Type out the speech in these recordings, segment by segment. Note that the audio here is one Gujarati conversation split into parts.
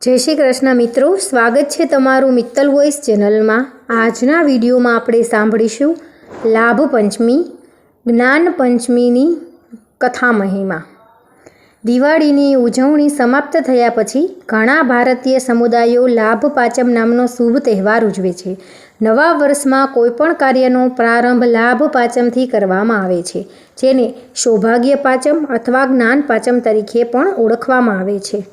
जय श्री कृष्ण मित्रों, स्वागत है तमारू मित्तल वॉइस चेनल में। आजना विडियो में आपणे सांभळीशुं लाभ पंचमी ज्ञान पंचमीनी कथा महिमा। दिवाळीनी उजवणी समाप्त थया पछी घणा भारतीय समुदायो लाभ पाचम नामनो शुभ तहेवार उजवे छे। नवा वर्षमां कोईपण कार्यनो प्रारंभ लाभ पाचमथी करवामां आवे छे, जेने सौभाग्य पाचम अथवा ज्ञान पाचम तरीके पण ओळखवामां आवे छे।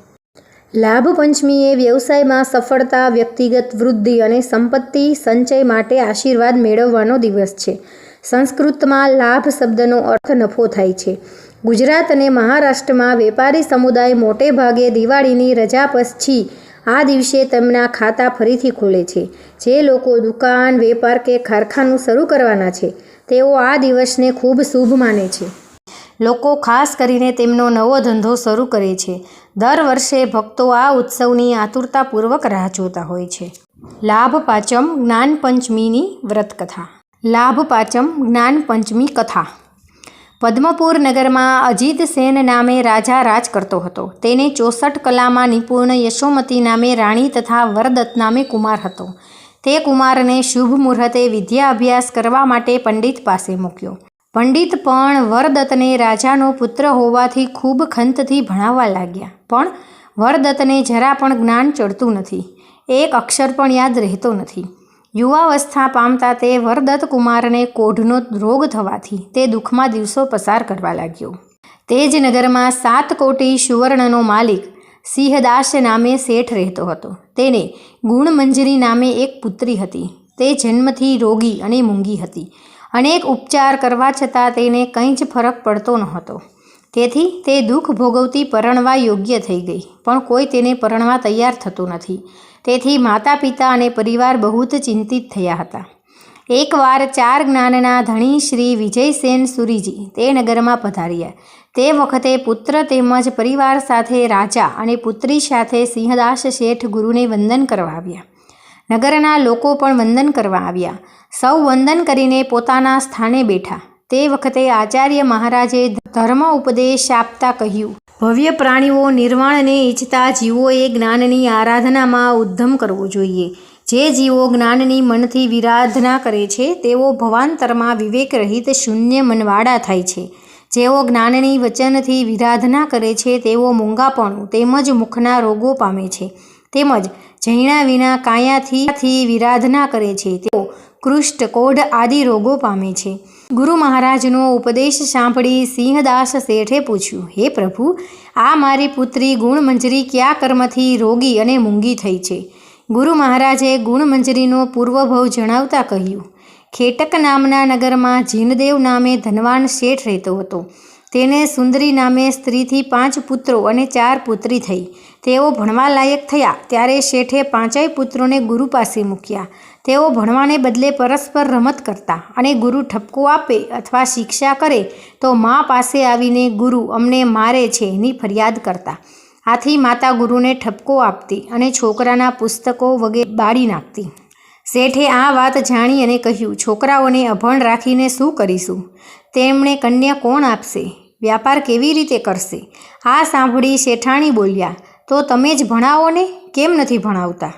लाभ पंचमी ए व्यवसाय में सफलता, व्यक्तिगत वृद्धि और संपत्ति संचय माटे आशीर्वाद मेळववानो दिवस है। संस्कृत में लाभ शब्दनो अर्थ नफो थाय छे। गुजरात और महाराष्ट्र में वेपारी समुदाय मोटे भागे दिवाळीनी रजा पछी आ दिवसे तेमना खाता फरीथी खोले छे। जे लोको दुकान, वेपार के कारखानु शरू करवाना छे तेओ आ दिवसने खूब शुभ माने छे। लोको खास करीने तेमनो नवो धंधो शरू करे छे। दर वर्षे भक्तो आ उत्सवनी आतुरतापूर्वक राह जोता होय छे। लाभ पाचम ज्ञान पंचमीनी व्रत कथा। लाभ पाचम ज्ञान पंचमी कथा। पद्मपुर नगर में अजीत सेन नामे राजा राज करतो हतो। तेने 64 कला में निपुण यशोमती नामे राणी तथा वरदत्त नामे कुमार हतो। ते कुमार ने शुभ मुहूर्ते विद्या अभ्यास करवा माटे पंडित पासे मूक्यो। पंडित पण वरदत्तने राजानो पुत्र होवाथी खूब खंतथी भणाववा लाग्या, पण वरदत्तने जरा पण ज्ञान चढ़तुं नथी। एक अक्षर पण याद रहतो नथी। युवावस्था पामता ते वरदत्त कुमारने कोढ़नो रोग थवाथी ते दुखमां दिवसो पसार करवा लाग्यो। ते ज नगरमां 7 कोटी सुवर्णनो मालिक सिंहदास नामे सेठ रहतो हतो। तेने गुणमंजरी नामे एक पुत्री हती। ते जन्मथी रोगी अने मूंगी हती। अनेक उपचार करवा छतां तेने कंई ज फरक पड़तो नहोतो। तेथी ते दुख भोगवती परणवा योग्य थई गई, पण कोई तेने परणवा तैयार थतुं नथी। तेथी माता पिता अने परिवार बहुत चिंतित थया हता। एक वार 4 ज्ञानना धणी श्री विजयसेन सुरीजी ते नगरमां पधार्या। ते वखते पुत्र तेमज परिवार साथे राजा अने पुत्री साथे सिंहदास शेठ गुरुने वंदन करवा आव्या। नगरना लोको पण वंदन करवा आव्या। सौ वंदन करीने पोताना स्थाने बैठा। ते वखते आचार्य महाराजे धर्म उपदेश आपता कह्युं, भव्य प्राणीओ निर्वाणने इच्छता जीवोए ज्ञाननी आराधनामां उद्यम करवो जोईए। जे जीवो ज्ञाननी मनथी विराधना करे छे तेओ भवांतरमां विवेक रहित शून्य मनवाड़ा थाय छे। जेओ ज्ञाननी वचनथी विराधना करे छे तेओ मूंगापणुं तेमज मुखना रोगो पामे छे। तेमज जैणा विना कायाथी विराधना करे छे तेओ कुष्ठ, कोढ़ आदि रोगो पामे छे। गुरु महाराजनो उपदेश सांभळी सिंहदास शेठे पूछ्युं, हे प्रभु, आ मारी पुत्री गुणमंजरी क्या कर्मथी रोगी अने मूंगी थई छे? गुरु महाराजे गुणमंजरीनो पूर्वभव जणावता कह्युं, खेटक नामना नगरमां जीनदेव नामे धनवान शेठ रहतो हतो। तेने सुंदरी नामे स्त्रीथी 5 पुત્રો अने 4 पुत्री थई। तेओ भणवा लायक थया त्यारे शेठे 5 पुत्रोने गुरु पासे मूक्या। तेओ भणवाने बदले परस्पर रमत करता अने गुरु ठपको आपे अथवा शिक्षा करे तो माँ पासे आवीने गुरु अमने मारे छे एनी फरियाद करता। आथी माता गुरुने ठपको आपती अने छोकराना पुस्तको वगैरे बाળી नाखती। શેઠે આ વાત જાણી અને કહ્યું, છોકરાઓને અભણ રાખીને શું કરીશું? તેમણે કન્યા કોણ આપશે? વ્યાપાર કેવી રીતે કરશે? આ સાંભળી શેઠાણી બોલ્યા, તો તમે જ ભણાવો ને, કેમ નથી ભણાવતા?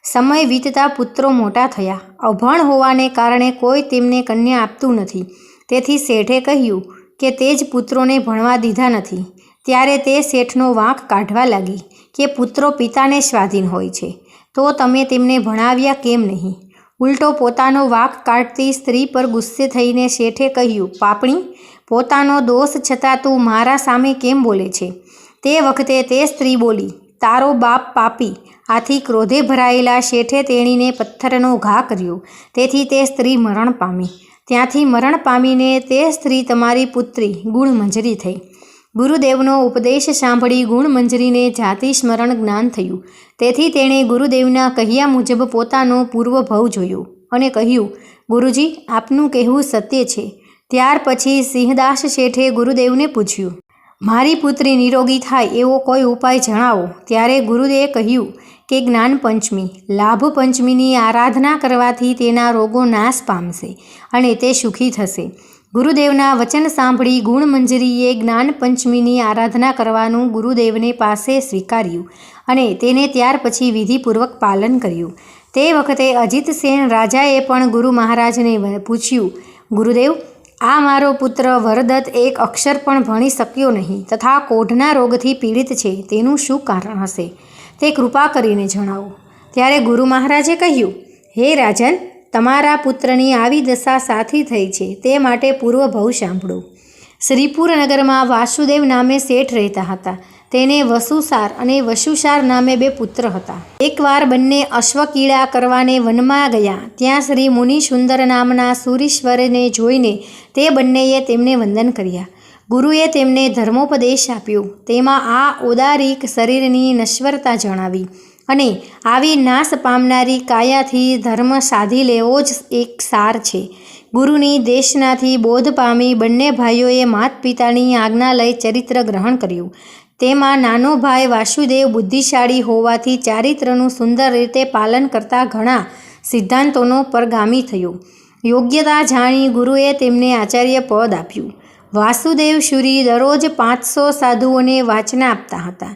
સમય વીતતા પુત્રો મોટા થયા। અભણ હોવાને કારણે કોઈ તેમને કન્યા આપતું નથી। તેથી શેઠે કહ્યું કે તે જ પુત્રોને ભણવા દીધા નથી। ત્યારે તે શેઠનો વાંક કાઢવા લાગી કે પુત્રો પિતાને સ્વાધીન હોય છે, તો તમે તેમને ભણાવ્યા કેમ નહીં? ઉલટો પોતાનો વાંક કાઢતી સ્ત્રી પર ગુસ્સે થઈને શેઠે કહ્યું, પાપણી, પોતાનો દોષ છતાં તું મારા સામે કેમ બોલે છે? તે વખતે તે સ્ત્રી બોલી, તારો બાપ પાપી। આથી ક્રોધે ભરાયેલા શેઠે તેણીને પથ્થરનો ઘા કર્યો। તેથી તે સ્ત્રી મરણ પામી। ત્યાંથી મરણ પામીને તે સ્ત્રી તમારી પુત્રી ગુણમંજરી થઈ। ગુરુદેવનો ઉપદેશ સાંભળી ગુણમંજરીને જાતિ સ્મરણ જ્ઞાન થયું। તેથી તેણે ગુરુદેવના કહ્યા મુજબ પોતાનો પૂર્વભવ જોયો અને કહ્યું, ગુરુજી, આપનું કહેવું સત્ય છે। ત્યાર પછી સિંહદાસ શેઠે ગુરુદેવને પૂછ્યું, મારી પુત્રી નિરોગી થાય એવો કોઈ ઉપાય જણાવો। ત્યારે ગુરુદેવે કહ્યું કે જ્ઞાન પંચમી, લાભ પંચમીની આરાધના કરવાથી તેના રોગો નાશ પામશે અને તે સુખી થશે। ગુરુદેવના વચન સાંભળી ગુણમંજરીએ જ્ઞાન પંચમીની આરાધના કરવાનું ગુરુદેવને પાસે સ્વીકાર્યું અને તેને ત્યાર પછી વિધિપૂર્વક પાલન કર્યું. તે વખતે અજીતસેન રાજાએ પણ ગુરુ મહારાજને પૂછ્યું, ગુરુદેવ, આ મારો પુત્ર વરદત્ત એક અક્ષર પણ ભણી શક્યો નહીં તથા કોઢના રોગથી પીડિત છે, તેનું શું કારણ હશે? તે કૃપા કરીને જણાવો. ત્યારે ગુરુ મહારાજે કહ્યું, હે રાજન, તમારા પુત્રની આવી દશા સાથી થઈ છે તે માટે પૂર્વ ભવ સાંભળો. શ્રીપુર નગરમાં વાસુદેવ નામે શેઠ રહેતા હતા. તેને વસુસાર અને વસુસાર નામે 2 પુત્ર હતા. એકવાર બંને અશ્વકીડા કરવાને વનમાં ગયા. ત્યાં શ્રી મુનિ સુંદર નામના સુરીશ્વરને જોઈને તે બંનેએ તેમને વંદન કર્યા. ગુરુએ તેમને ધર્મોપદેશ આપ્યો. તેમાં આ ઉદારીક શરીરની નશ્વરતા જણાવી અને આવી નાશ પામનારી કાયાથી ધર્મ સાધી લેવો જ એક સાર છે. ગુરુની દેશનાથી બોધ પામી બંને ભાઈઓએ માત પિતાની આજ્ઞા લઈ ચરિત્ર ગ્રહણ કર્યું. તેમાં નાનો ભાઈ વાસુદેવ બુદ્ધિશાળી હોવાથી ચારિત્રનું સુંદર રીતે પાલન કરતા ઘણા સિદ્ધાંતોનો પરગામી થયો. યોગ્યતા જાણી ગુરુએ તેમને આચાર્ય પદ આપ્યું. વાસુદેવ સુરી દરરોજ 500 સાધુઓને વાચના આપતા હતા.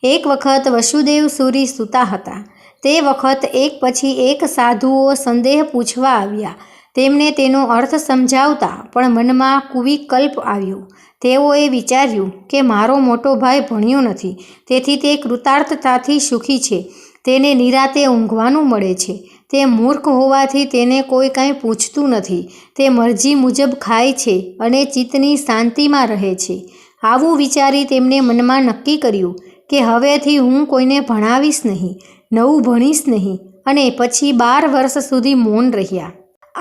એક વખત વસુદેવ સુરી સૂતા હતા. તે વખત એક પછી એક સાધુઓ સંદેહ પૂછવા આવ્યા. તેમને તેનો અર્થ સમજાવતા પણ મનમાં કુવિકલ્પ આવ્યો. તેઓએ વિચાર્યું કે મારો મોટો ભાઈ ભણ્યો નથી, તેથી તે કૃતાર્થતાથી સુખી છે. તેને નિરાતે ઊંઘવાનું મળે છે. તે મૂર્ખ હોવાથી તેને કોઈ કંઈ પૂછતું નથી. તે મરજી મુજબ ખાય છે અને ચિત્તની શાંતિમાં રહે છે. આવું વિચારી તેમણે મનમાં નક્કી કર્યું કે હવેથી હું કોઈને ભણાવીશ નહીં, નવું ભણીશ નહીં, અને પછી 12 વર્ષ સુધી મૌન રહ્યા.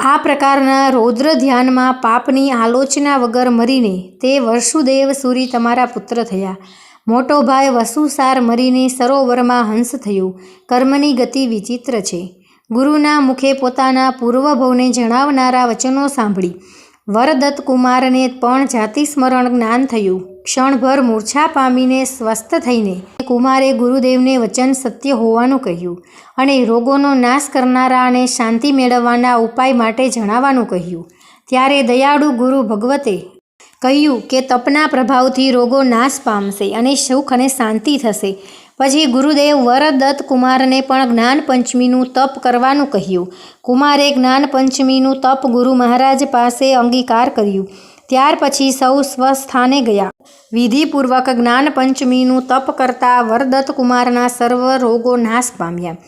આ પ્રકારના રૌદ્ર ધ્યાનમાં પાપની આલોચના વગર મરીને તે વસુદેવ સુરી તમારા પુત્ર થયા. મોટો ભાઈ વસુસાર મરીને સરોવરમાં હંસ થયું. કર્મની ગતિ વિચિત્ર છે. ગુરુના મુખે પોતાના પૂર્વભવને જણાવનારા વચનો સાંભળી વરદત્ત કુમારને પણ જાતિ સ્મરણ જ્ઞાન થયું. ક્ષણભર મૂર્છા પામીને સ્વસ્થ થઈને કુમારે ગુરુદેવને વચન સત્ય હોવાનું કહ્યું અને રોગોનો નાશ કરનારા અને શાંતિ મેળવવાના ઉપાય માટે જણાવવાનું કહ્યું. ત્યારે દયાળુ ગુરુ ભગવતે કહ્યું કે તપના પ્રભાવથી રોગો નાશ પામશે અને સુખ અને શાંતિ થશે. પછી ગુરુદેવ વરદત્ત કુમારને પણ જ્ઞાન પંચમીનું તપ કરવાનું કહ્યું. કુમારે જ્ઞાન પંચમીનું તપ ગુરુ મહારાજ પાસે અંગીકાર કર્યું. ત્યાર પછી સૌ સ્વસ્થાને ગયા. વિધિપૂર્વક જ્ઞાન પંચમીનું તપ કરતા વરદત્ત કુમારના સર્વ રોગો નાશ પામ્યા.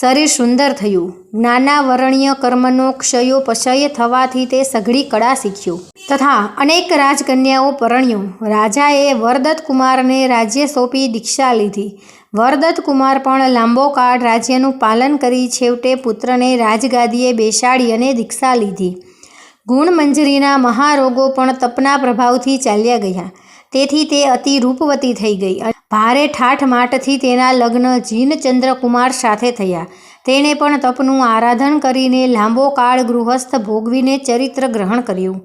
શરીર સુંદર થયું. જ્ઞાનાવરણ્ય કર્મનો ક્ષયોપક્ષય થવાથી તે સઘળી કળા શીખ્યો તથા અનેક રાજકન્યાઓ પરણ્યો. રાજાએ વરદત્ત કુમારને રાજ્ય સોંપી દીક્ષા લીધી. વરદત્ત કુમાર પણ લાંબો કાળ રાજ્યનું પાલન કરી છેવટે પુત્રને રાજગાદીએ બેસાડી અને દીક્ષા લીધી. ગુણમંજરીના મહારોગો પણ તપના પ્રભાવથી ચાલ્યા ગયા. તેથી તે અતિ રૂપવતી થઈ ગઈ. ભારે ઠાઠમાઠથી તેના લગ્ન જીનચંદ્ર કુમાર સાથે થયા. તેણે પણ તપનું આરાધન કરીને લાંબો કાળ ગૃહસ્થ ભોગવીને ચરિત્ર ગ્રહણ કર્યું.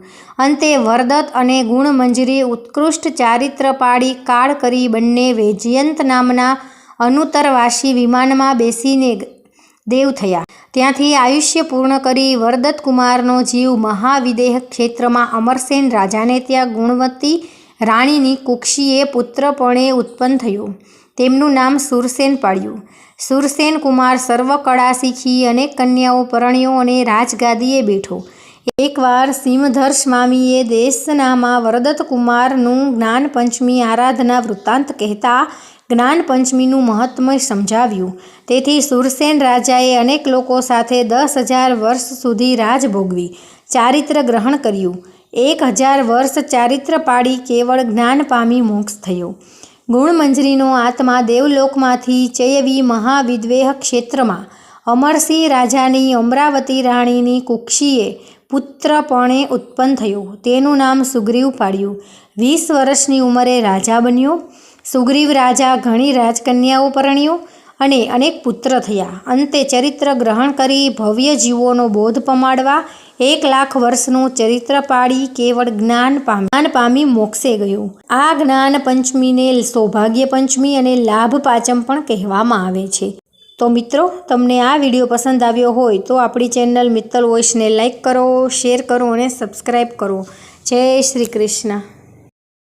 અંતે વરદત્ત અને ગુણમંજરી ઉત્કૃષ્ટ ચારિત્ર પાડી કાળ કરી બંને વૈજયંત નામના અનુત્તરવાસી વિમાનમાં બેસીને દેવ થયા. ત્યાંથી આયુષ્ય પૂર્ણ કરી વરદત્ત કુમારનો જીવ મહાવિદેહ ક્ષેત્રમાં અમરસેન રાજાને ત્યાં ગુણવતી રાણીની કુક્ષીએ પુત્રપણે ઉત્પન્ન થયો. તેમનું નામ સુરસેન પાડ્યું. સુરસેન કુમાર સર્વકળા શીખી અનેક કન્યાઓ પરણ્યો અને રાજગાદીએ બેઠો. એકવાર સિંહધર સ્વામીએ દેશનામાં વરદત્ત કુમારનું જ્ઞાન પંચમી આરાધના વૃત્તાંત કહેતા જ્ઞાન પંચમીનું મહત્મય સમજાવ્યું. તેથી સુરસેન રાજાએ અનેક લોકો સાથે 10,000 વર્ષ સુધી રાજ ભોગવી ચારિત્ર ગ્રહણ કર્યું. 1,000 વર્ષ ચારિત્ર પાડી કેવળ જ્ઞાન પામી મોક્ષ થયો. ગુણમંજરીનો આત્મા દેવલોકમાંથી ચયવી મહાવિદ્વેહ ક્ષેત્રમાં અમરસિંહ રાજાની અમરાવતી રાણીની કુક્ષીએ પુત્રપણે ઉત્પન્ન થયો. તેનું નામ સુગ્રીવ પાડ્યું. 20 વર્ષની ઉંમરે રાજા બન્યો. સુગ્રીવ રાજા ઘણી રાજકન્યાઓ પરણ્યો અને અનેક પુત્ર થયા. અંતે ચરિત્ર ગ્રહણ કરી ભવ્ય જીવોનો બોધ પમાડવા 1,00,000 વર્ષનું ચરિત્ર પાડી કેવળ જ્ઞાન પામી મોક્ષે ગયો. આ જ્ઞાન પંચમીને સૌભાગ્ય પંચમી અને લાભ પાંચમ પણ કહેવામાં આવે છે. તો મિત્રો, તમને આ વિડીયો પસંદ આવ્યો હોય તો આપણી ચેનલ મિત્તલ વોઇસને લાઈક કરો, શેર કરો અને સબસ્ક્રાઈબ કરો, જય શ્રી કૃષ્ણ.